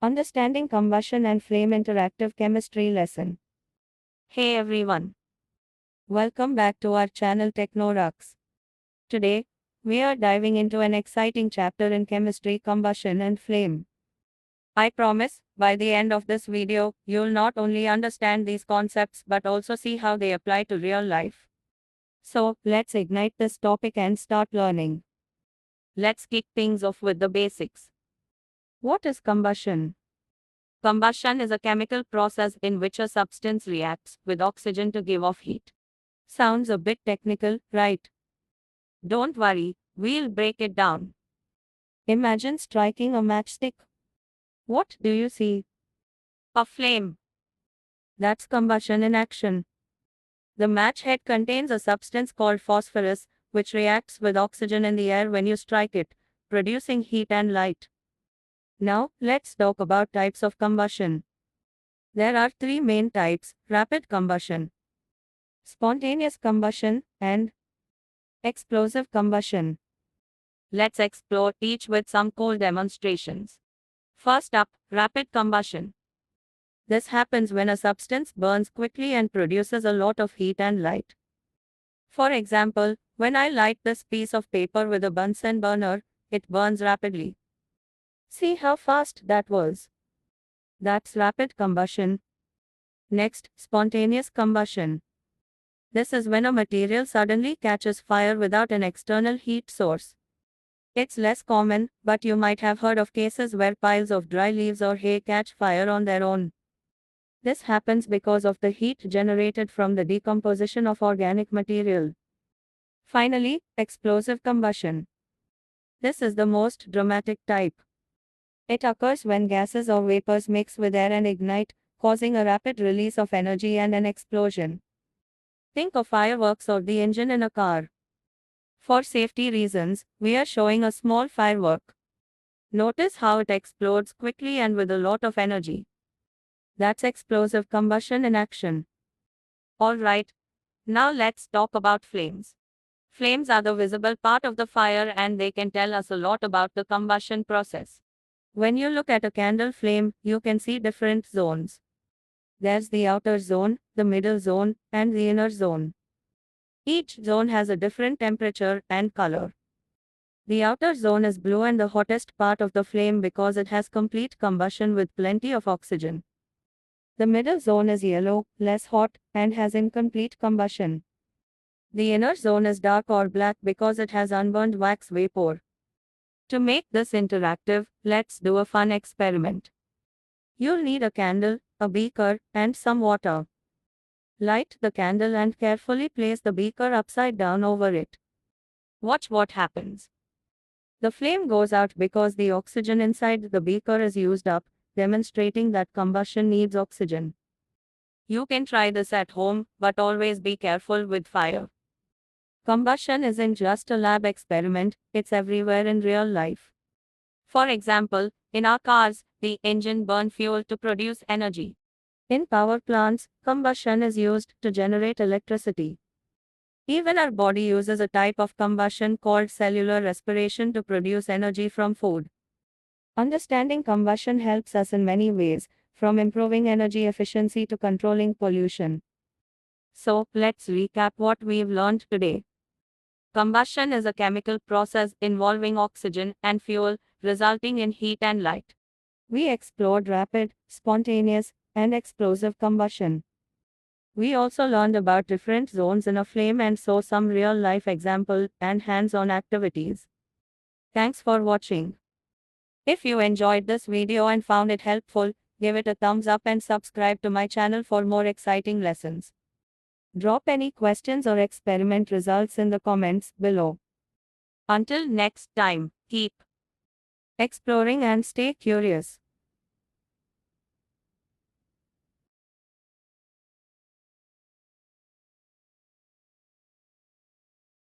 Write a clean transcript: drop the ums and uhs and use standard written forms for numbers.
Understanding Combustion and Flame Interactive Chemistry Lesson. Hey everyone, welcome back to our channel TechnoRux. Today, we are diving into an exciting chapter in chemistry, combustion and flame. I promise, by the end of this video, you'll not only understand these concepts but also see how they apply to real life. So, let's ignite this topic and start learning. Let's kick things off with the basics. What is combustion? Combustion is a chemical process in which a substance reacts with oxygen to give off heat. Sounds a bit technical, right? Don't worry, we'll break it down. Imagine striking a matchstick. What do you see? A flame. That's combustion in action. The match head contains a substance called phosphorus, which reacts with oxygen in the air when you strike it, producing heat and light. Now, let's talk about types of combustion. There are three main types: rapid combustion, spontaneous combustion, and explosive combustion. Let's explore each with some cool demonstrations. First up, rapid combustion. This happens when a substance burns quickly and produces a lot of heat and light. For example, when I light this piece of paper with a Bunsen burner, it burns rapidly. See how fast that was? That's rapid combustion. Next, spontaneous combustion. This is when a material suddenly catches fire without an external heat source. It's less common, but you might have heard of cases where piles of dry leaves or hay catch fire on their own. This happens because of the heat generated from the decomposition of organic material. Finally, explosive combustion. This is the most dramatic type. It occurs when gases or vapors mix with air and ignite, causing a rapid release of energy and an explosion. Think of fireworks or the engine in a car. For safety reasons, we are showing a small firework. Notice how it explodes quickly and with a lot of energy. That's explosive combustion in action. Alright, now let's talk about flames. Flames are the visible part of the fire and they can tell us a lot about the combustion process. When you look at a candle flame, you can see different zones. There's the outer zone, the middle zone, and the inner zone. Each zone has a different temperature and color. The outer zone is blue and the hottest part of the flame because it has complete combustion with plenty of oxygen. The middle zone is yellow, less hot, and has incomplete combustion. The inner zone is dark or black because it has unburned wax vapor. To make this interactive, let's do a fun experiment. You'll need a candle, a beaker, and some water. Light the candle and carefully place the beaker upside down over it. Watch what happens. The flame goes out because the oxygen inside the beaker is used up, demonstrating that combustion needs oxygen. You can try this at home, but always be careful with fire. Combustion isn't just a lab experiment, it's everywhere in real life. For example, in our cars, the engine burns fuel to produce energy. In power plants, combustion is used to generate electricity. Even our body uses a type of combustion called cellular respiration to produce energy from food. Understanding combustion helps us in many ways, from improving energy efficiency to controlling pollution. So, let's recap what we've learned today. Combustion is a chemical process involving oxygen and fuel, resulting in heat and light. We explored rapid, spontaneous, and explosive combustion. We also learned about different zones in a flame and saw some real-life examples and hands-on activities. Thanks for watching. If you enjoyed this video and found it helpful, give it a thumbs up and subscribe to my channel for more exciting lessons. Drop any questions or experiment results in the comments below. Until next time, keep exploring and stay curious.